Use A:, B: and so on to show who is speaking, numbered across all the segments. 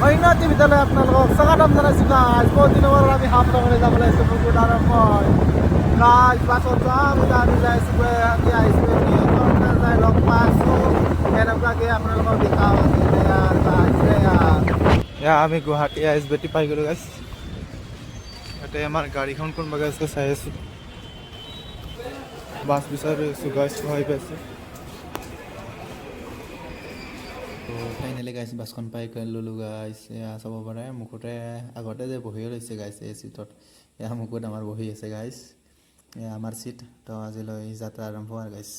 A: অন্য বিদ্যালয়ে আপোনালোকক স্বাগতম জনাইছোঁ গাইজ। বহুত দিনৰ মূৰত আমি হাফলঙলৈ যাবলৈ আহিছোঁ বহুত আৰম্ভ গাইজ। বাছত যাম আমি যাইছোঁ আমি আহিছোঁ যাই লগ পাইছোঁ এনেকুৱাকৈ আপোনালোকক দেখাওঁ এয়া আমি Guwahati I S B T পাই গ'লোঁ গাইজ। ইয়াতে আমাৰ গাড়ীখন কোনোবা গাইছে চাই আছোঁ, বাছ বিচাৰি আছোঁ গাইজ, সহায় পাইছোঁ। তো ফাইনেলি গাইছ বাছখন পাই ল'লোঁ গাইছ। এয়া চাব পাৰে মুখতে আগতে যে বহি লৈছে গাইছ এই চিটত, এয়া মুখত আমাৰ বহি আছে গাইছ। এয়া আমাৰ চিট। তো আজিলৈ যাত্ৰা আৰম্ভ আৰু গাইছ।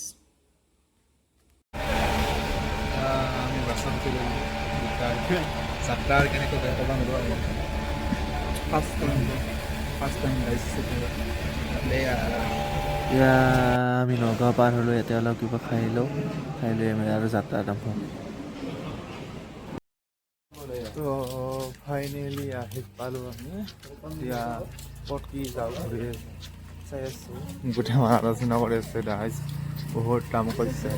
A: আমি বাছত উঠি ল'লোঁ যাত্ৰা কেনেকৈ বেয়া ক'ব নোৱাৰোঁ। ফাৰ্ষ্ট টাইম গাইছ। এতিয়া আমি নগাঁও পাৰ হ'লোঁ, ইয়াতে অলপ কিবা খাই লৈ আমি আৰু যাত্ৰা আৰম্ভ। তো ফাইনেলি আহি পালোঁ আমি। এতিয়া ক'ত কি যাওঁ ঘূৰি চাই আছোঁ। গোটেই আমাৰ আলোচনা কৰি আছে গাইজ। বহুত দাম কৈছে,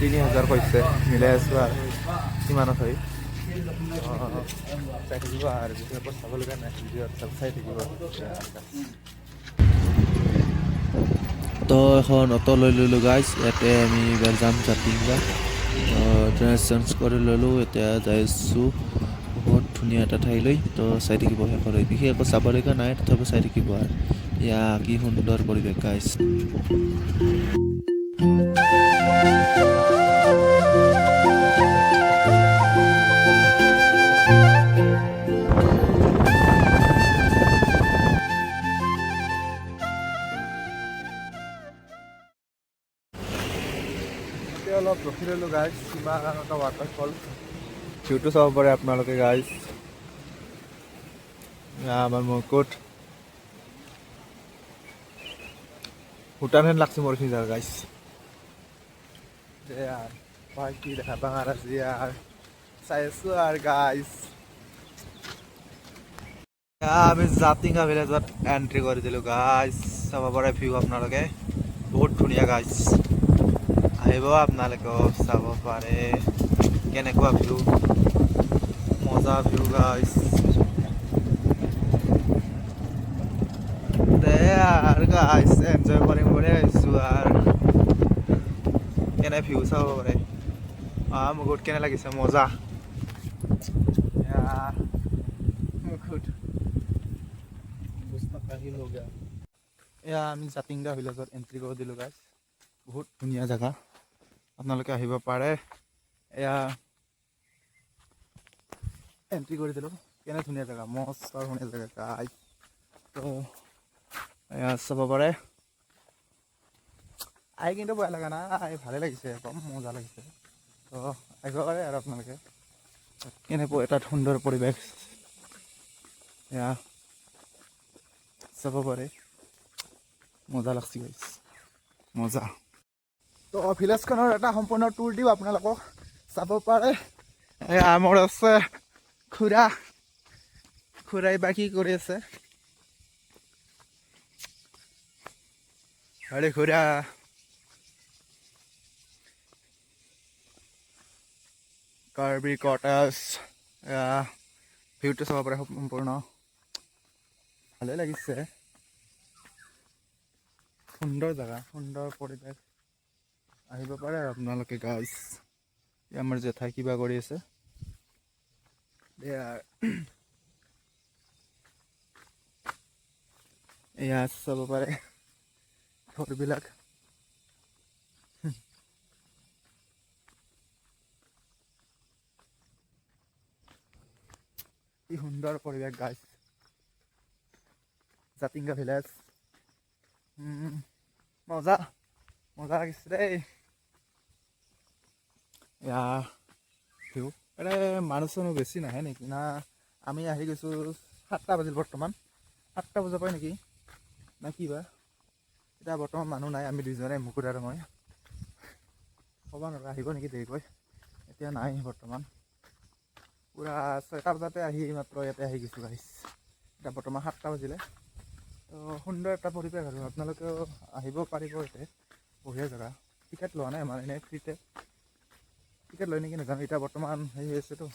A: 3000 কৈছে, মিলাই আছোঁ আৰু কিমানত হয় চাই থাকিব আৰু বিশেষকৈ চাবলগীয়া নাই, ভিডিঅ'ত চব চাই থাকিব। তো এখন অটো লৈ ল'লোঁ গাইজ। ইয়াতে আমি এইবাৰ যাম জাতিংগা। ড্ৰেছ চেঞ্জ কৰি ল'লোঁ, এতিয়া যাই আছোঁ বহুত ধুনীয়া এটা ঠাইলৈ। তো চাই থাকিব শেষলৈ, বিশেষ একো চাবলগীয়া নাই, তথাপিও চাই থাকিব আৰু এয়া কি সুন্দৰ পৰিৱেশ গাইজ। অলপ ৰখি ল'লোঁ গাইজ। কিমান এটা ৱাটাৰফল ভিউটো চাব পাৰে আপোনালোকে গাইজ। আমাৰ মুকুট ভূটান হেন লাগছে মোৰ খিজাৰ গাইজ। আৰু কি দেখা পাওঁ আৰু আজি আৰু চাই আছোঁ আৰু গাইজ। আমি জাতিংগা ভিলেজত এণ্ট্ৰি কৰি দিলোঁ গাইজ। চাব পাৰে ভিউ আপোনালোকে, বহুত ধুনীয়া গাইজ। আহিব আপোনালোকেও চাব পাৰে কেনেকুৱা ভিউ, মজা ভিউ গাইজ। আৰু গাইজ এনজয় কৰিম বুলি আহিছোঁ আৰু কেনে ভিউ চাব পাৰে। মুকুট কেনে লাগিছে, মজা। এয়া আমি জাতিংগা ভিলেজত এণ্ট্ৰি কৰি দিলোঁ গাইজ। বহুত ধুনীয়া জেগা, আপোনালোকে আহিব পাৰে। এয়া এণ্ট্ৰি কৰি দিলোঁ, কেনে ধুনীয়া জেগা, মস্ত ধুনীয়া জেগা গাইজ। তো এয়া চাব পাৰে। আহি কিন্তু বেয়া লগা নাই, ভালেই লাগিছে, একদম মজা লাগিছে। তো আহিব পাৰে আৰু আপোনালোকে, কেনেকুৱা এটা সুন্দৰ পৰিৱেশ এয়া চাব পাৰে, মজা লাগছে গাইজ, মজা। তো ভিলেজখনৰ এটা সম্পূৰ্ণ টুৰ দিওঁ আপোনালোকক, চাব পাৰে। মোৰ আছে খুৰাই বা কি কৰি আছে। আৰে খুৰা, কাৰ্বি কটাছ ভিউটো চাব পাৰে সম্পূৰ্ণ, ভালেই লাগিছে। সুন্দৰ জেগা, সুন্দৰ পৰিৱেশ, আহিব পাৰে আৰু আপোনালোকে গাইজ। আমাৰ জেঠাই কিবা কৰি আছে, এয়া চাব পাৰে ঘৰবিলাক। কি সুন্দৰ পৰিৱেশ গাইজ, জাতিংগা ভিলেজ। মজা মজা লাগিছে দেই। এয়া ভিউ এটা মানুহ চানুহ বেছি নাহে নেকি, না আমি আহি গৈছোঁ 7টা বাজিল, বৰ্তমান 8টা বজাৰ পৰাই নেকি, না কি বা। এতিয়া বৰ্তমান মানুহ নাই, আমি দুইজনে, মুকুট আৰু মই। ক'ব নোৱাৰোঁ আহিব নেকি দেৰিকৈ, এতিয়া নাই বৰ্তমান। পূৰা 6টা বজাতে আহি মাত্ৰ ইয়াতে আহি গৈছোঁ গাইজ। এতিয়া বৰ্তমান 7টা বাজিলে। তো সুন্দৰ এটা পৰিৱেশ আৰু আপোনালোকেও আহিব পাৰিব। ইয়াতে বঢ়িয়া জেগা, টিকেট লোৱা নাই আমাৰ, এনেই ফ্ৰীতে। টিকেট লয় নেকি নাজানো, এতিয়া বৰ্তমান হেৰি হৈ আছেতো,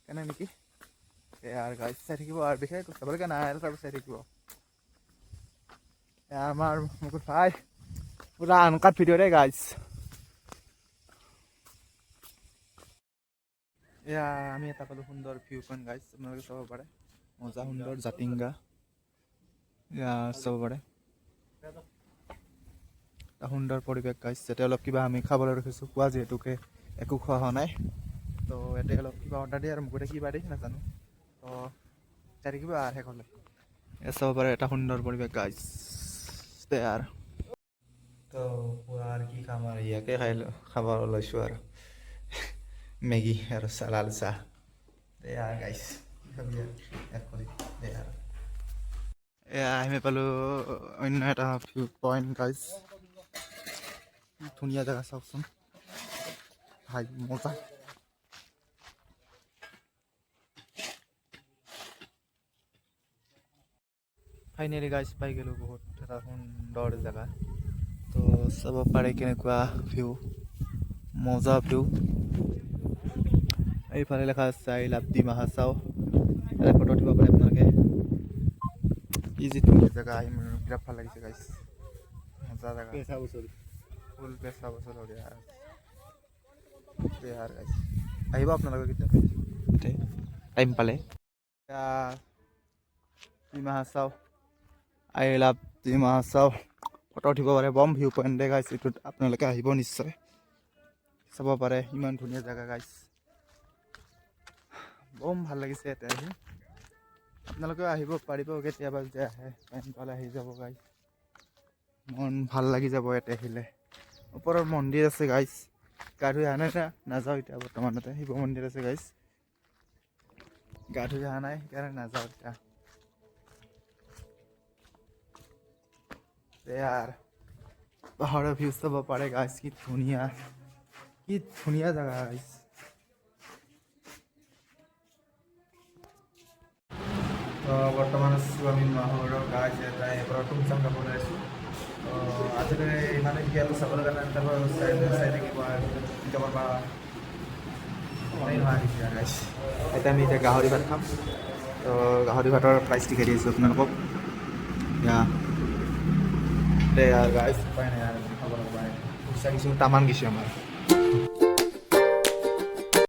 A: কেনে নেকি আৰু গাইজ চাই থাকিব আৰু বিশেষ চাবলৈকে নাই আৰু তাৰপিছত চাই থাকিব আমাৰ মুকুট ভাই পুৰা আনকাট ভিডিঅ' দেই গাইজ এয়া আমি এটা পালোঁ সুন্দৰ ভিউ পইণ্ট গাইজ আপোনালোকে চাব পাৰে মজা সুন্দৰ জাতিংগা এয়া চাব পাৰে এটা সুন্দৰ পৰিৱেশ গাইজ যাতে অলপ কিবা আমি খাবলৈ ৰখিছোঁ খোৱা যিহেতুকে একো খোৱা হোৱা নাই তো ইয়াতে অলপ কিবা অৰ্ডাৰ দিয়ে আৰু মুকুটে কিবা দিয়ে নাজানো তো চাই থাকিব আৰু শেষ হ'লে এয়া চাব পাৰে এটা সুন্দৰ পৰিৱেশ গাইজ আৰু তো পুৱা আৰু কি খাম আৰু ইয়াকে খাব লৈছোঁ আৰু মেগী আৰু লাল চাহ এয়া গাইজ কি খাবি আৰু শেষ কৰি আৰু এয়া আমি পালোঁ অন্য এটা ভিউ পইণ্ট গাইজ ধুনীয়া জেগা চাওকচোন ভাই মজা ফাইনেলি গাইজ পাই গ'লোঁ বহুত এটা সুন্দৰ জেগা তো চাব পাৰে কেনেকুৱা ভিউ মজা ভিউ এইফালে লেখা আছে আই লাভ ডিমা হাছাও তাতে ফটো উঠিব পাৰে আপোনালোকে ইজি ধুনীয়া জেগা আহি মোৰ বিৰাট ভাল লাগিছে গাইজ মজা জেগা ফুল পেচা বছৰ গাইজ আহিব আপোনালোকে কেতিয়াবা টাইম পালে Dima Hasao I love Dima Hasao photo উঠিব পাৰে বম ভিউ পইণ্ট দে গাইজ এইটোত আপোনালোকে আহিব নিশ্চয় চাব পাৰে ইমান ধুনীয়া জেগা গাইজ বম ভাল লাগিছে ইয়াতে আহি আপোনালোকেও আহিব পাৰিব কেতিয়াবা যদি আহে টাইম পালে আহি যাব গাইজ মন ভাল লাগি যাব ইয়াতে আহিলে ওপৰৰ মন্দিৰ আছে গাইজ গা ধুই অহা নাই নাযাওঁ এতিয়া বৰ্তমানতে শিৱ মন্দিৰ আছে গাইজ গা ধুই অহা নাই সেইকাৰণে নাযাওঁ এতিয়া यार পাহাৰৰ ভিউ চাব পাৰে গাইজ কি ধুনীয়া জেগা গাইজ তো বৰ্তমান আছোঁ আমি মাহৰৰ গাইজ এটা এবাৰ তুমচাং যাবলৈ আছোঁ তো আজিলৈ ইমানে ইয়াতো চাবলৈ কাৰণে চাই থাকিব কেতিয়াবা গাইজ এতিয়া আমি এতিয়া গাহৰি ভাত খাম তো গাহৰি ভাতৰ প্ৰাইচ দেখাই দিছোঁ আপোনালোকক यार गाइस उपाय नहीं यार खबर उपाय उससे किसी तामान किसी हमारे